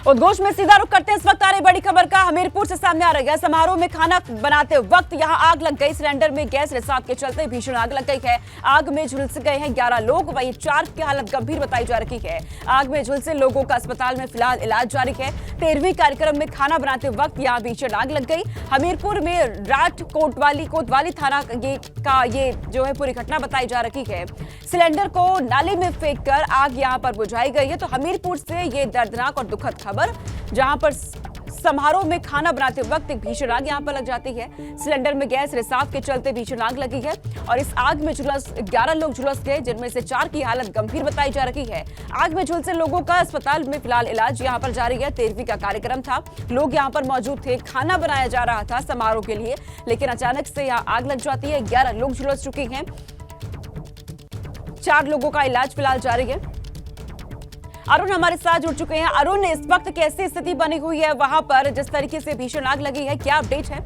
उद्घोष में सीधा रुख करते हैं इस वक्त आ रही बड़ी खबर का। हमीरपुर से सामने आ रही है। समारोह में खाना बनाते वक्त यहां आग लग गई। सिलेंडर में गैस रिसाव के चलते भीषण आग लग गई है। आग में झुलस गए हैं 11 लोग, वहीं 4 की हालत गंभीर बताई जा रही है। आग में झुलसे लोगों का अस्पताल में फिलहाल इलाज जारी है। 13वीं कार्यक्रम में खाना बनाते वक्त यहां भीषण आग लग गई। हमीरपुर में राट कोतवाली थाना का ये जो है पूरी घटना बताई जा रही है। सिलेंडर को नाले में फेंककर आग यहां पर बुझाई गई है। तो हमीरपुर से ये दर्दनाक और दुखद खबर, जहां पर समारोह में खाना बनाते वक्त एक भीषण आग यहां पर लग जाती है। सिलेंडर में गैस रिसाव के चलते भीषण आग लगी है और इस आग में 11 लोग झुलस गए, जिनमें से 4 की हालत गंभीर बताई जा रही है। आग में झुलसे लोगों का अस्पताल में फिलहाल इलाज यहां पर जारी है। 13वीं का कार्यक्रम था, लोग यहां पर मौजूद थे, खाना बनाया जा रहा था समारोह के लिए, लेकिन अचानक से यहां आग लग जाती है। 11 लोग झुलस चुके हैं, 4 लोगों का इलाज फिलहाल जारी है। अरुण हमारे साथ जुड़ चुके हैं। अरुण, इस वक्त कैसी स्थिति बनी हुई है वहां पर, जिस तरीके से भीषण आग लगी है, क्या अपडेट है?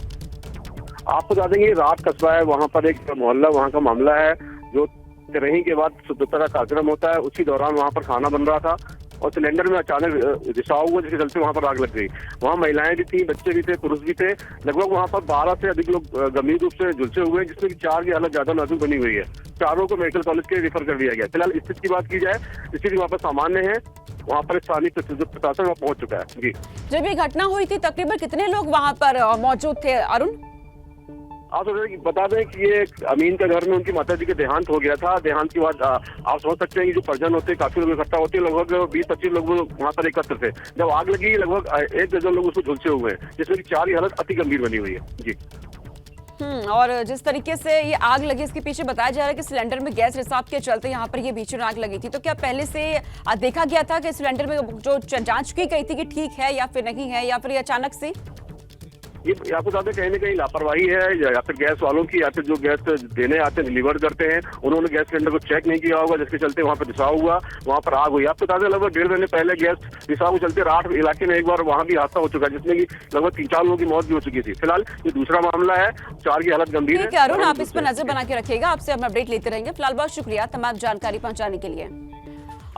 आपको बता देंगे रात कस्बा है, वहां पर एक मोहल्ला, वहां का मामला है। जो तिरही के बाद शुद्धता का कार्यक्रम होता है, उसी दौरान वहां पर खाना बन रहा था और सिलेंडर में अचानक रिसाव हुआ, जिसके चलते वहां पर आग लग गई। वहां महिलाएं भी थी, बच्चे भी थे, पुरुष भी थे। लगभग वहां पर 12 से अधिक लोग गंभीर रूप से झुलसे हुए, जिसमें 4 की हालत ज्यादा नाजुक बनी हुई है। 4 को मेडिकल कॉलेज के रेफर कर दिया गया। फिलहाल स्थिति की बात की जाए, स्थिति वहां पर सामान्य है। वहां पर स्थानीय प्रशासन वहां पहुंच चुका है। जी, जब ये घटना हुई थी तकरीबन कितने लोग वहां पर मौजूद थे अरुण? आप बता दें कि ये अमीन के घर में उनकी माता जी का देहांत हो गया था। देहांत के बाद आप समझ सकते हैं कि जो परिजन होते हैं, काफी लोग इकट्ठा होते हैं। लगभग 20-25 लोग वहां पर एकत्र थे। जब आग लगी, लगभग 1 दर्जन लोग उसको झुलसे हुए हैं, जिसमें 4 की हालत अति गंभीर बनी हुई है। जी, और जिस तरीके से ये आग लगी, इसके पीछे बताया जा रहा है कि सिलेंडर में गैस रिसाव के चलते यहाँ पर ये भीषण आग लगी थी। तो क्या पहले से देखा गया था कि सिलेंडर में जो जांच की गई थी कि ठीक है या फिर नहीं है, या फिर ये अचानक से? ये आपको बता दें कहीं ना कहीं लापरवाही है, या फिर गैस वालों की, या फिर जो गैस देने आते हैं, डिलीवर करते हैं, उन्होंने गैस सिलेंडर को चेक नहीं किया होगा, जिसके चलते वहां पर रिसाव हुआ, वहां पर आग हुई। आपको बता दें लगभग 1.5 महीने पहले गैस रिसाव के चलते राठ इलाके में एक बार वहां भी हादसा हो चुका है, जिसमें कि लगभग 3-4 लोगों की मौत भी हो चुकी थी। फिलहाल ये दूसरा मामला है, 4 की हालत गंभीर है। अरुण, आप इस पर नजर बना के रखिएगा, आपसे हम अपडेट लेते रहेंगे। फिलहाल बहुत शुक्रिया तमाम जानकारी पहुंचाने के लिए।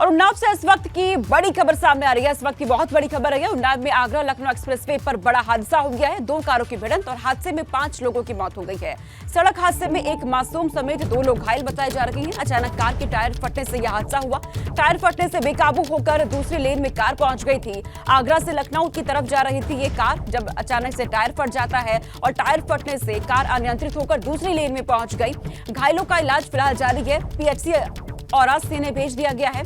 और उन्नाव से इस वक्त की बड़ी खबर सामने आ रही है। इस वक्त की बहुत बड़ी खबर है। उन्नाव में आगरा लखनऊ एक्सप्रेसवे पर बड़ा हादसा हो गया है। 2 कारों की भिड़ंत और हादसे में 5 लोगों की मौत हो गई है। सड़क हादसे में एक मासूम समेत 2 लोग घायल बताए जा रहे हैं। अचानक कार के टायर फटने से यह हादसा हुआ। टायर फटने से बेकाबू होकर दूसरी लेन में कार पहुंच गई थी। आगरा से लखनऊ की तरफ जा रही थी ये कार, जब अचानक से टायर फट जाता है और टायर फटने से कार अनियंत्रित होकर दूसरी लेन में पहुंच गई। घायलों का इलाज फिलहाल जारी है। पीएचसी औरास से भेज दिया गया है।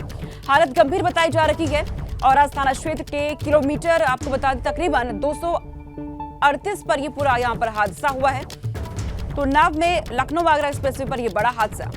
हालत गंभीर बताई जा रही है। औरास थाना क्षेत्र के किलोमीटर, आपको बता दें, तकरीबन 238 पर ये पूरा यहां पर हादसा हुआ है। तो नाव में लखनऊ आगरा एक्सप्रेसवे पर यह बड़ा हादसा।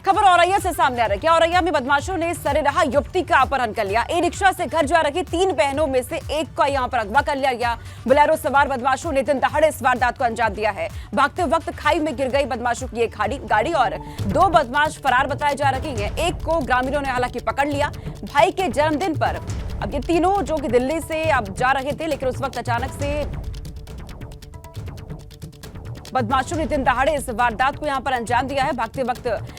खबर औरैया से सामने आ रही है। औरैया में बदमाशों ने सरेराह युवती का अपहरण कर लिया। ई रिक्शा से घर जा रही 3 बहनों में से एक का यहां पर अगवा कर लिया गया। बोलेरो सवार बदमाशों ने दिन दहाड़े इस वारदात को अंजाम दिया है। भागते वक्त खाई में गिर गई बदमाशों की एक गाड़ी और 2 बदमाश फरार बताए जा रहे हैं। एक को ग्रामीणों ने हालांकि पकड़ लिया। भाई के जन्मदिन पर अब ये तीनों जो कि दिल्ली से अब जा रहे थे, लेकिन उस वक्त अचानक से बदमाशों ने दिन दहाड़े इस वारदात को यहां पर अंजाम दिया है। भागते वक्त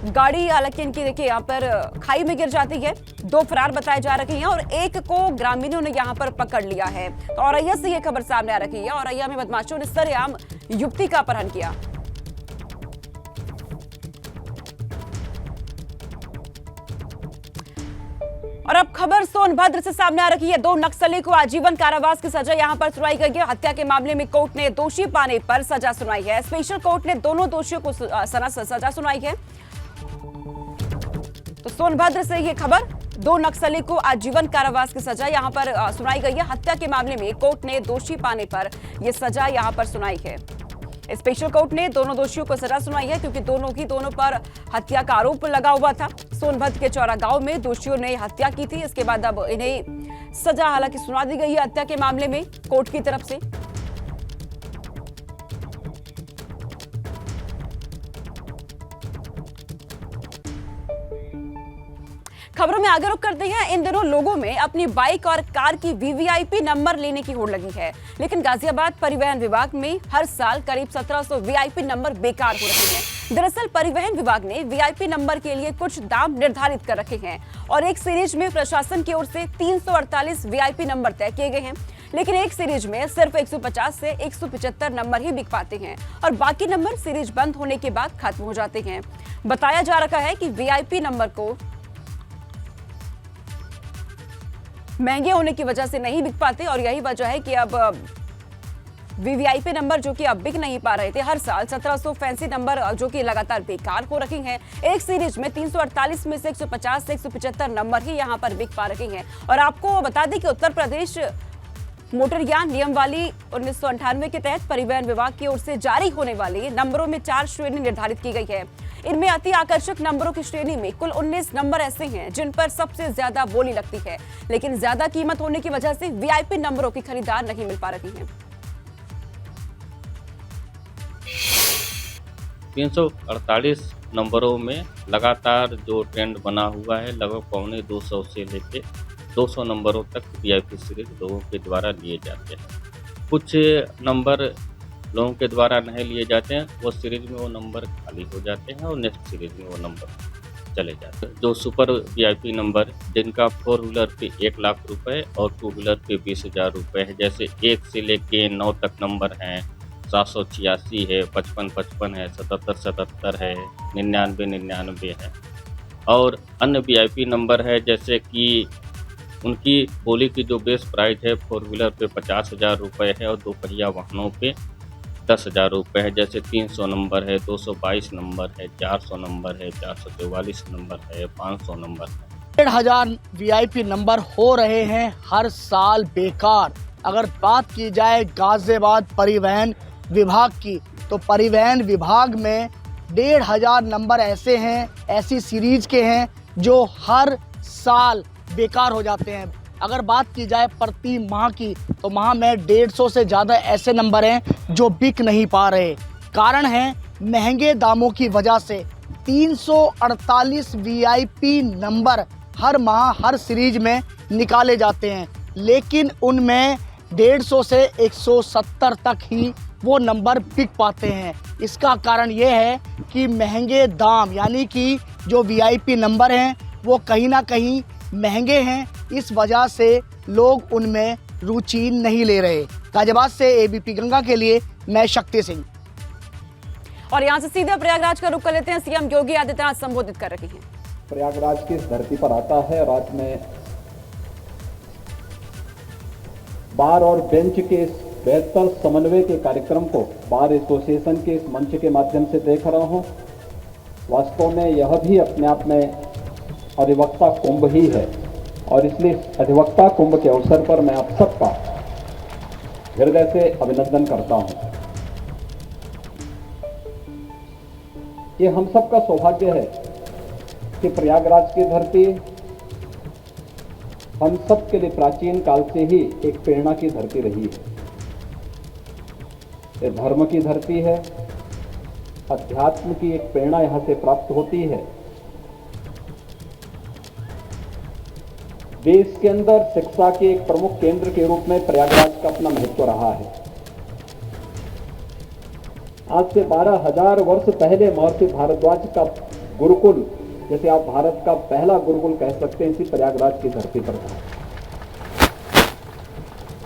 गाड़ी हालांकि इनकी देखिए यहां पर खाई में गिर जाती है। 2 फरार बताए जा रहे हैं और एक को ग्रामीणों ने यहां पर पकड़ लिया है। तो औरैया से यह खबर सामने आ रही है। औरैया में बदमाशों ने सरेआम युवती का अपहरण किया। और अब खबर सोनभद्र से सामने आ रही है। 2 नक्सली को आजीवन कारावास की सजा यहां पर सुनाई गई है। हत्या के मामले में कोर्ट ने दोषी पाने पर सजा सुनाई है। स्पेशल कोर्ट ने दोनों दोषियों को सजा सुनाई है। तो सोनभद्र से ये खबर, 2 नक्सली को आजीवन कारावास की सजा यहां पर सुनाई गई है। हत्या के मामले में कोर्ट ने दोषी पाने पर यह सजा यहां पर सुनाई है। स्पेशल कोर्ट ने दोनों दोषियों को सजा सुनाई है, क्योंकि दोनों पर हत्या का आरोप लगा हुआ था। सोनभद्र के चौरा गांव में दोषियों ने हत्या की थी। इसके बाद अब इन्हें सजा हालांकि सुना दी गई है हत्या के मामले में कोर्ट की तरफ से। खबरों में आगे रुख करते हैं। इन दिनों लोगों में अपनी बाइक और कार की वीवीआईपी नंबर लेने की होड़ लगी है, लेकिन गाजियाबाद परिवहन विभाग में हर साल करीब 1700 वीआईपी नंबर बेकार हो रहे हैं। दरअसल परिवहन विभाग ने वीआईपी नंबर के लिए कुछ दाम निर्धारित कर रखे हैं और एक सीरीज में प्रशासन की ओर से 348 वीआईपी नंबर तय किए गए हैं, लेकिन एक सीरीज में सिर्फ 150 से 175 नंबर ही बिक पाते हैं और बाकी नंबर सीरीज बंद होने के बाद खत्म हो जाते हैं। बताया जा रहा है कि वीआईपी नंबर को महंगे होने की वजह से नहीं बिक पाते और यही वजह है कि अब वीवीआईपी नंबर जो कि अब बिक नहीं पा रहे थे। हर साल 1700 फैंसी नंबर जो कि लगातार बेकार हो रखे हैं। एक सीरीज में 348 में से 150 से 175 नंबर ही यहां पर बिक पा रहे हैं। और आपको बता दें कि उत्तर प्रदेश मोटरयान नियमावली 1998 के तहत परिवहन विभाग की ओर से जारी होने वाले नंबरों में 4 श्रेणी निर्धारित की गई है। इनमें अति आकर्षक नंबरों की श्रेणी में कुल 19 नंबर ऐसे हैं जिन पर सबसे ज्यादा बोली लगती है, लेकिन ज्यादा कीमत होने की वजह से वीआईपी नंबरों की खरीदार नहीं मिल पा रही हैं। 348 नंबरों में लगातार जो ट्रेंड बना हुआ है, लगभग 250 से लेके 200 नंबरों तक वीआईपी सीरीज लोगों के द्वारा लिए जाते हैं। कुछ नंबर लोगों के द्वारा नहीं लिए जाते हैं, वो सीरीज में वो नंबर खाली हो जाते हैं और नेक्स्ट सीरीज में वो नंबर चले जाते हैं। जो सुपर वीआईपी नंबर जिनका 4 व्हीलर पे 1 लाख रुपए और 2 व्हीलर पे 20,000 रुपए है, जैसे 1 से लेके 9 तक नंबर हैं, 786 है, 55 है, 77 है, 99 है। और अन्य वीआईपी नंबर है जैसे कि उनकी बोली की जो बेस प्राइस है 4 व्हीलर पे 50,000 रुपये है और 2 पहिया वाहनों पे 10,000 रुपये है, जैसे 300 नंबर है, 222 नंबर है, 400 नंबर है, 444 नंबर है, 500 नंबर है। 1,500 वीआईपी नंबर हो रहे हैं हर साल बेकार। अगर बात की जाए गाजियाबाद परिवहन विभाग की, तो परिवहन विभाग में 1,500 नंबर ऐसे हैं, ऐसी सीरीज के हैं जो हर साल बेकार हो जाते हैं। अगर बात की जाए प्रति माह की, तो माह में 150 से ज़्यादा ऐसे नंबर हैं जो बिक नहीं पा रहे। कारण है महंगे दामों की वजह से। 348 वीआईपी नंबर हर माह हर सीरीज में निकाले जाते हैं, लेकिन उनमें 150 से 170 तक ही वो नंबर बिक पाते हैं। इसका कारण ये है कि महंगे दाम, यानी कि जो वीआईपी नंबर हैं वो कहीं ना कहीं महंगे हैं, इस वजह से लोग उनमें रुचि नहीं ले रहे। गाजियाबाद से एबीपी गंगा के लिए मैं शक्ति सिंह। और यहाँ से सीधे प्रयागराज का रुख कर लेते हैं। सीएम योगी आदित्यनाथ संबोधित कर रहे हैं। प्रयागराज की इस धरती पर आता है और आज मैं बार और बेंच के इस बेहतर समन्वय के कार्यक्रम को बार एसोसिएशन के इस मंच के माध्यम से देख रहा हूं। वास्तव में यह भी अपने आप में अधिवक्ता कुंभ ही है और इसलिए अधिवक्ता कुंभ के अवसर पर मैं आप सबका हृदय से अभिनंदन करता हूं। ये हम सबका सौभाग्य है कि प्रयागराज की धरती हम सब के लिए प्राचीन काल से ही एक प्रेरणा की धरती रही है। ये धर्म की धरती है, अध्यात्म की एक प्रेरणा यहां से प्राप्त होती है। देश के अंदर शिक्षा के एक प्रमुख केंद्र के रूप में प्रयागराज का अपना महत्व रहा है। आज से 12,000 वर्ष पहले महर्षि भारद्वाज का गुरुकुल, जैसे आप भारत का पहला गुरुकुल कह सकते हैं, इसी प्रयागराज की धरती पर था।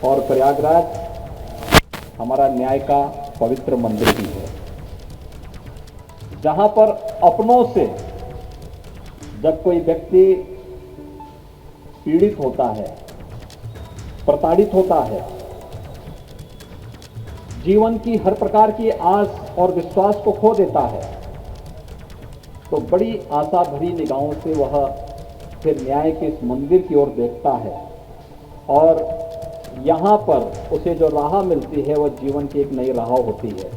और प्रयागराज हमारा न्याय का पवित्र मंदिर भी है, जहां पर अपनों से जब कोई व्यक्ति पीड़ित होता है, प्रताड़ित होता है, जीवन की हर प्रकार की आस और विश्वास को खो देता है, तो बड़ी आशा भरी निगाहों से वह फिर न्याय के इस मंदिर की ओर देखता है और यहाँ पर उसे जो राह मिलती है वह जीवन की एक नई राह होती है।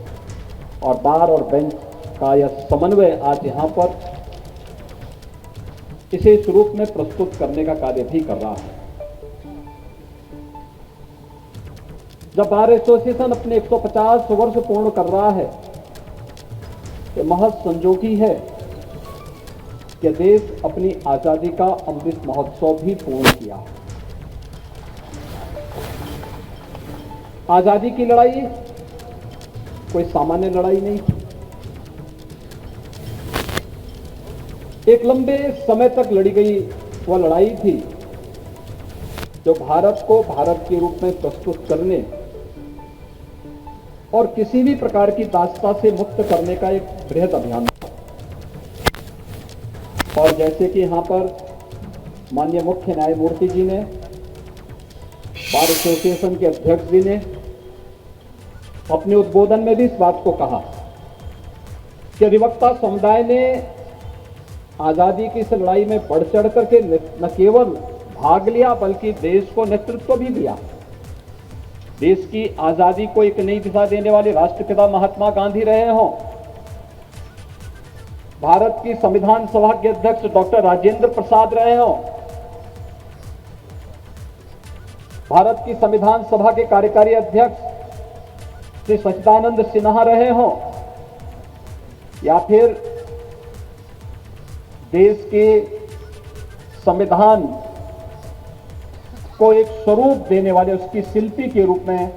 और बार और बेंच का यह समन्वय आज यहाँ पर इसे इस रूप में प्रस्तुत करने का कार्य भी कर रहा है। जब बार एसोसिएशन अपने 150 वर्ष पूर्ण कर रहा है, तो महज संजोगी है कि देश अपनी आजादी का अमृत महोत्सव भी पूर्ण किया। आजादी की लड़ाई कोई सामान्य लड़ाई नहीं थी। एक लंबे समय तक लड़ी गई वह लड़ाई थी जो भारत को भारत के रूप में प्रस्तुत करने और किसी भी प्रकार की दासता से मुक्त करने का एक बृहद अभियान था। और जैसे कि यहां पर माननीय मुख्य न्यायमूर्ति जी ने, बार एसोसिएशन के अध्यक्ष जी ने अपने उद्बोधन में भी इस बात को कहा कि अधिवक्ता समुदाय ने आजादी की इस लड़ाई में बढ़ चढ़ करके न केवल भाग लिया बल्कि देश को नेतृत्व भी दिया। देश की आजादी को एक नई दिशा देने वाले राष्ट्रपिता महात्मा गांधी रहे हों, भारत की संविधान सभा के अध्यक्ष डॉक्टर राजेंद्र प्रसाद रहे हों, भारत की संविधान सभा के कार्यकारी अध्यक्ष श्री सच्चिदानंद सिन्हा रहे हों, या फिर देश के संविधान को एक स्वरूप देने वाले उसकी शिल्पी के रूप में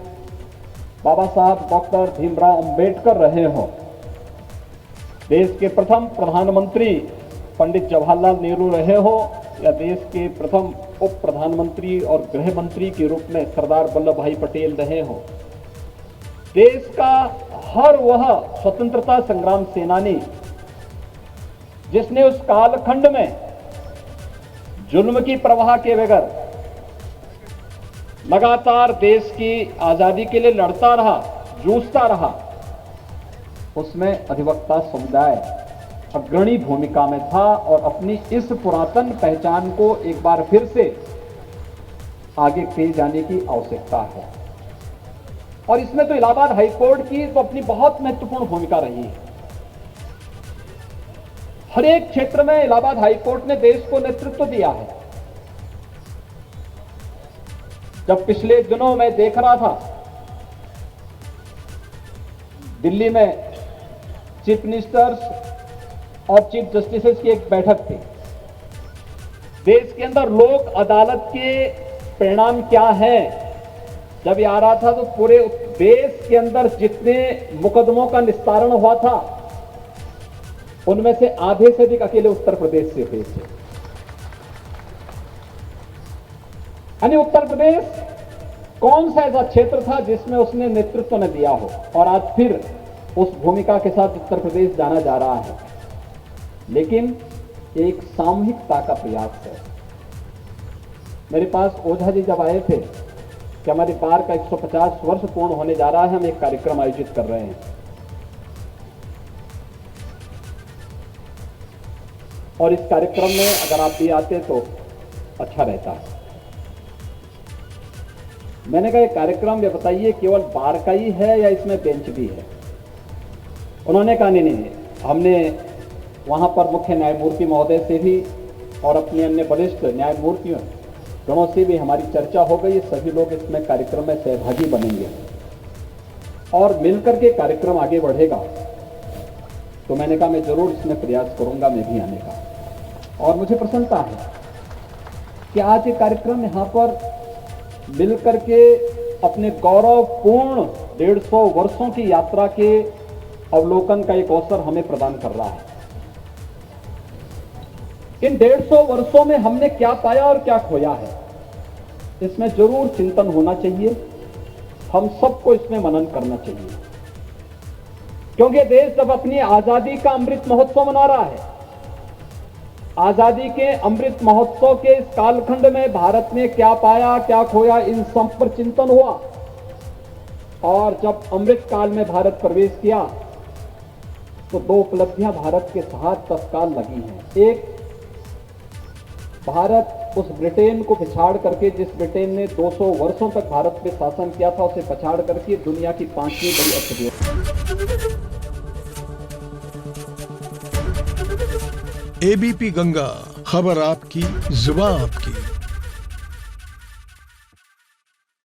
बाबा साहब डॉक्टर भीमराव अंबेडकर रहे हों, देश के प्रथम प्रधानमंत्री पंडित जवाहरलाल नेहरू रहे हो, या देश के प्रथम उप प्रधानमंत्री और गृह मंत्री के रूप में सरदार वल्लभ भाई पटेल रहे हो, देश का हर वह स्वतंत्रता संग्राम सेनानी जिसने उस कालखंड में जुल्म की परवाह के बगैर लगातार देश की आजादी के लिए लड़ता रहा, जूझता रहा, उसमें अधिवक्ता समुदाय अग्रणी भूमिका में था और अपनी इस पुरातन पहचान को एक बार फिर से आगे ले जाने की आवश्यकता है। और इसमें तो इलाहाबाद हाईकोर्ट की तो अपनी बहुत महत्वपूर्ण भूमिका रही है। हर एक क्षेत्र में इलाहाबाद हाईकोर्ट ने देश को नेतृत्व दिया है। जब पिछले दिनों मैं देख रहा था दिल्ली में चीफ मिनिस्टर्स और चीफ जस्टिसेस की एक बैठक थी, देश के अंदर लोक अदालत के परिणाम क्या है जब ये आ रहा था तो पूरे देश के अंदर जितने मुकदमों का निस्तारण हुआ था उनमें से आधे से अधिक अकेले उत्तर प्रदेश से हुए थे। यानी उत्तर प्रदेश कौन सा ऐसा क्षेत्र था जिसमें उसने नेतृत्व न दिया हो, और आज फिर उस भूमिका के साथ उत्तर प्रदेश जाना जा रहा है। लेकिन एक सामूहिकता का प्रयास है। मेरे पास ओझा जी जब आए थे कि हमारी बार का 150 वर्ष पूर्ण होने जा रहा है, हम एक कार्यक्रम आयोजित कर रहे हैं और इस कार्यक्रम में अगर आप भी आते तो अच्छा रहता है। मैंने कहा ये कार्यक्रम ये बताइए केवल बार का ही है या इसमें बेंच भी है? उन्होंने कहा नहीं, हमने वहां पर मुख्य न्यायमूर्ति महोदय से भी और अपने अन्य वरिष्ठ न्यायमूर्तियों दोनों से भी हमारी चर्चा हो गई। सभी लोग इसमें कार्यक्रम में सहभागी बनेंगे और मिलकर के कार्यक्रम आगे बढ़ेगा। तो मैंने कहा मैं जरूर इसमें प्रयास करूंगा मैं भी आने का। और मुझे प्रसन्नता है कि आज ये कार्यक्रम यहाँ पर मिलकर के अपने गौरवपूर्ण 150 वर्षों की यात्रा के अवलोकन का एक अवसर हमें प्रदान कर रहा है। इन 150 वर्षों में हमने क्या पाया और क्या खोया है, इसमें जरूर चिंतन होना चाहिए। हम सबको इसमें मनन करना चाहिए, क्योंकि देश जब अपनी आजादी का अमृत महोत्सव मना रहा है, आजादी के अमृत महोत्सव के इस कालखंड में भारत ने क्या पाया क्या खोया, इन सब पर चिंतन हुआ। और जब अमृत काल में भारत प्रवेश किया तो 2 उपलब्धियां भारत के साथ तत्काल लगी हैं। एक, भारत उस ब्रिटेन को पिछाड़ करके, जिस ब्रिटेन ने 200 वर्षों तक भारत पे शासन किया था, उसे पछाड़ करके दुनिया की 5वीं बड़ी अर्थव्यवस्था। एबीपी गंगा, खबर आपकी, जुबान आपकी।